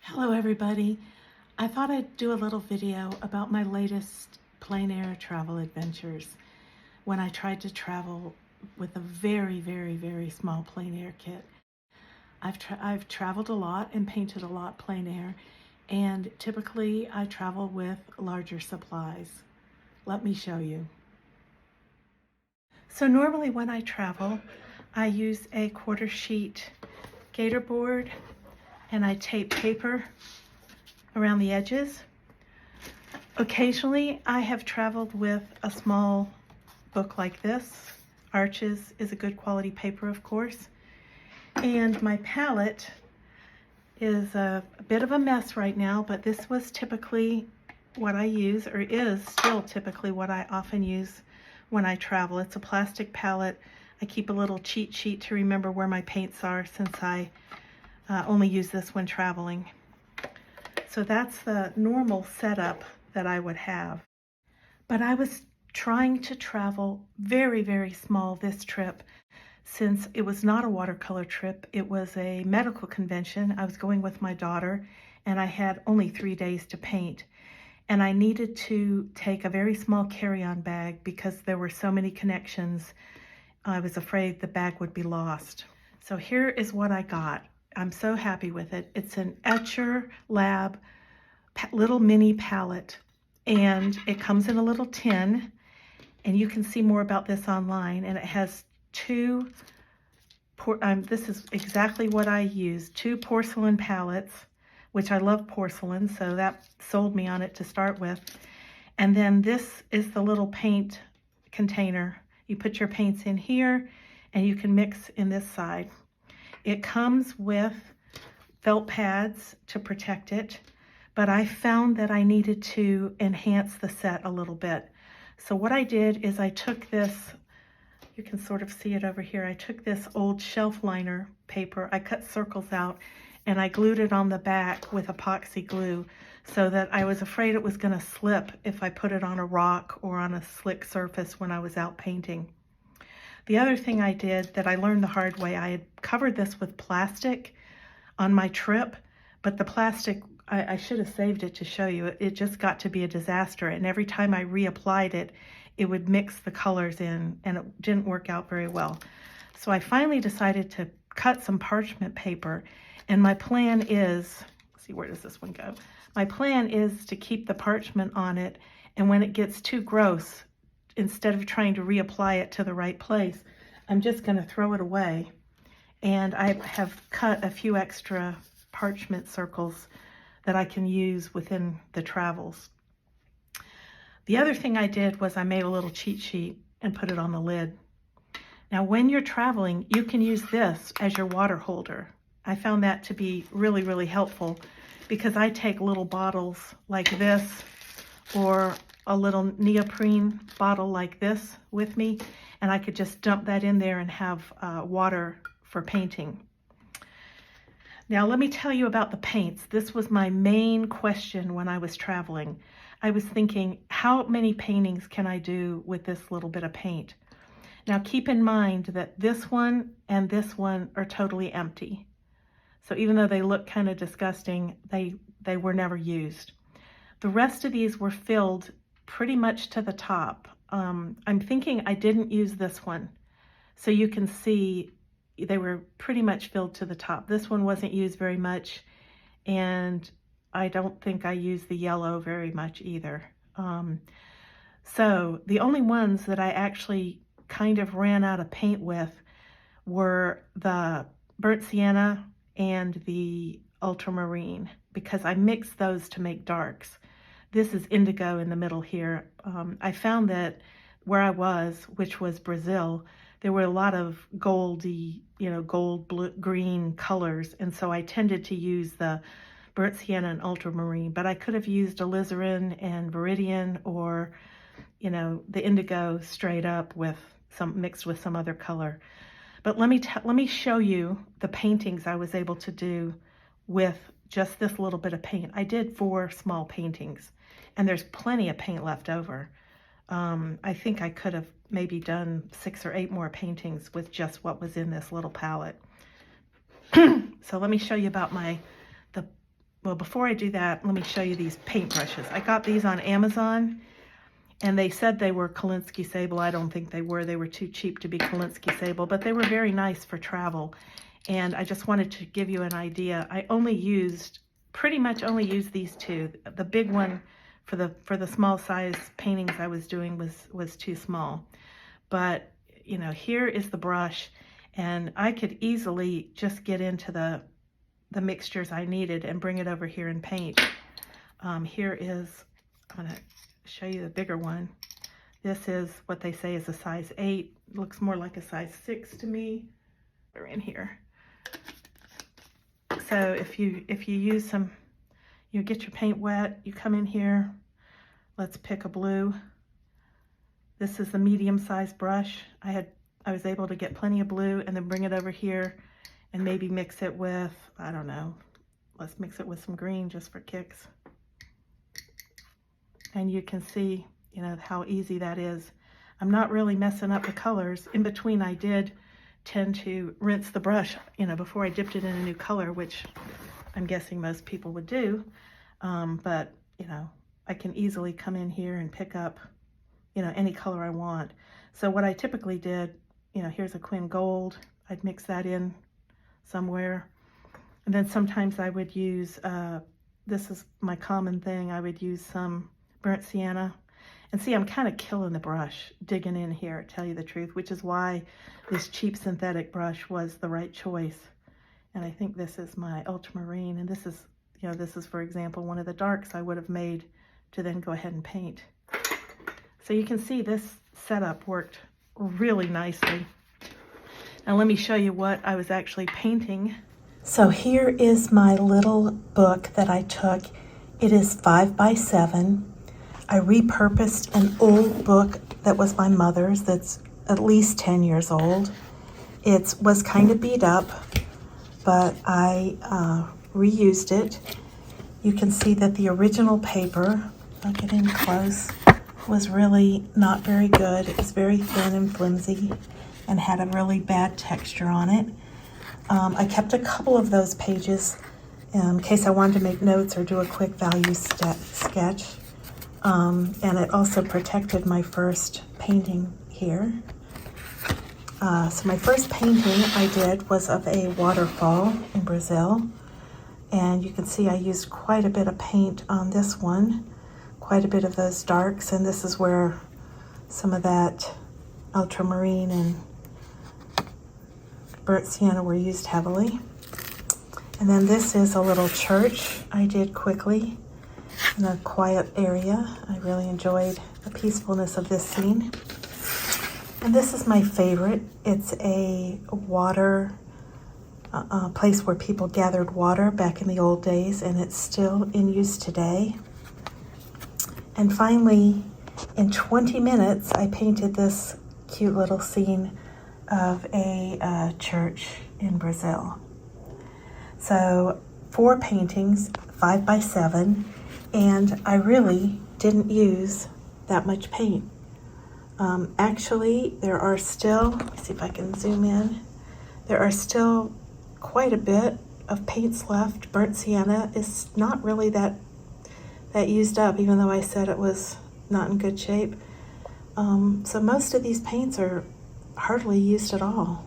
Hello everybody. I thought I'd do a little video about my latest plein air travel adventures when I tried to travel with a very small plein air kit. I've traveled a lot and painted a lot plein air, and typically I travel with larger supplies. Let me show you. So normally when I travel, I use a 1/4 sheet gator board and I tape paper around the edges. Occasionally I have traveled with a small book like this. Arches is a good quality paper, of course. And my palette is a bit of a mess right now, but this was typically what I use, or is still typically what I often use when I travel. It's a plastic palette. I keep a little cheat sheet to remember where my paints are, since I only use this when traveling. So that's the normal setup that I would have. But I was trying to travel very small this trip, since it was not a watercolor trip. It was a medical convention. I was going with my daughter, and I had only 3 days to paint. And I needed to take a very small carry-on bag because there were so many connections. I was afraid the bag would be lost. So here is what I got. I'm so happy with it. It's an Etchr Lab little mini palette, and it comes in a little tin, and you can see more about this online. And it has two, this is exactly what I use, 2 porcelain pallets, which I love porcelain, so that sold me on it to start with. And then this is the little paint container. You put your paints in here, and you can mix in this side. It comes with felt pads to protect it, but I found that I needed to enhance the set a little bit. So what I did is I took this, you can sort of see it over here, I took this old shelf liner paper, I cut circles out, and I glued it on the back with epoxy glue, so that I was afraid it was going to slip if I put it on a rock or on a slick surface when I was out painting. The other thing I did that I learned the hard way, I had covered this with plastic on my trip, but the plastic, I should have saved it to show you. It just got to be a disaster, and every time I reapplied it, it would mix the colors in, and it didn't work out very well. So I finally decided to cut some parchment paper, and my plan is, let's see, where does this one go? My plan is to keep the parchment on it, and when it gets too gross, instead of trying to reapply it to the right place, I'm just going to throw it away. And I have cut a few extra parchment circles that I can use within the travels. The other thing I did was I made a little cheat sheet and put it on the lid. Now, when you're traveling, you can use this as your water holder. I found that to be really helpful, because I take little bottles like this, or a little neoprene bottle like this with me, and I could just dump that in there and have water for painting. Now let me tell you about the paints. This was my main question when I was traveling. I was thinking, how many paintings can I do with this little bit of paint? Now keep in mind that this one and this one are totally empty. So even though they look kind of disgusting, they were never used. The rest of these were filled pretty much to the top. I'm thinking I didn't use this one. So you can see they were pretty much filled to the top. This one wasn't used very much, and I don't think I used the yellow very much either. So the only ones that I actually kind of ran out of paint with were the burnt sienna and the ultramarine, because I mixed those to make darks. This is indigo in the middle here. I found that where I was, which was Brazil, there were a lot of goldy, gold, blue, green colors, and so I tended to use the burnt sienna and ultramarine, but I could have used alizarin and viridian, or, the indigo straight up with mixed with some other color. But let me show you the paintings I was able to do with just this little bit of paint. I did 4 small paintings, and there's plenty of paint left over. I think I could have maybe done 6 or 8 more paintings with just what was in this little palette. So let me show you about the well, before I do that, let me show you these paintbrushes. I got these on Amazon, and they said they were Kolinsky Sable. I don't think they were. They were too cheap to be Kolinsky Sable, but they were very nice for travel. And I just wanted to give you an idea. I pretty much only used these two. The big one for the small size paintings I was doing was too small. But, you know, here is the brush, and I could easily just get into the mixtures I needed and bring it over here and paint. Here is, I'm gonna show you the bigger one. This is what they say is a size 8. Looks more like a size 6 to me. They're in here. So if you use some, you get your paint wet, you come in here, let's pick a blue. This is the medium-sized brush. I was able to get plenty of blue and then bring it over here and maybe mix it with, I don't know, let's mix it with some green just for kicks. And you can see, you know, how easy that is. I'm not really messing up the colors. In between, I did tend to rinse the brush, you know, before I dipped it in a new color, which I'm guessing most people would do. But, you know, I can easily come in here and pick up, you know, any color I want. So what I typically did, you know, here's a Quin Gold. I'd mix that in somewhere. And then sometimes I would use, this is my common thing, I would use some burnt sienna. And see, I'm kind of killing the brush, digging in here, to tell you the truth, which is why this cheap synthetic brush was the right choice. And I think this is my ultramarine, and this is, you know, this is, for example, one of the darks I would have made to then go ahead and paint. So you can see this setup worked really nicely. Now let me show you what I was actually painting. So here is my little book that I took. It is 5 by 7. I repurposed an old book that was my mother's that's at least 10 years old. It was kind of beat up, but I reused it. You can see that the original paper, I'll get in close, was really not very good. It was very thin and flimsy and had a really bad texture on it. I kept a couple of those pages in case I wanted to make notes or do a quick value sketch. And it also protected my first painting here. So my first painting I did was of a waterfall in Brazil. And you can see I used quite a bit of paint on this one, quite a bit of those darks, and this is where some of that ultramarine and burnt sienna were used heavily. And then this is a little church I did quickly in a quiet area. I really enjoyed the peacefulness of this scene. And this is my favorite. It's a water place where people gathered water back in the old days, and it's still in use today. And finally, in 20 minutes, I painted this cute little scene of a church in Brazil. So 4 paintings, 5 by 7, and I really didn't use that much paint. Actually, there are still, let me see if I can zoom in, there are still quite a bit of paints left. Burnt sienna is not really that used up, even though I said it was not in good shape. So most of these paints are hardly used at all.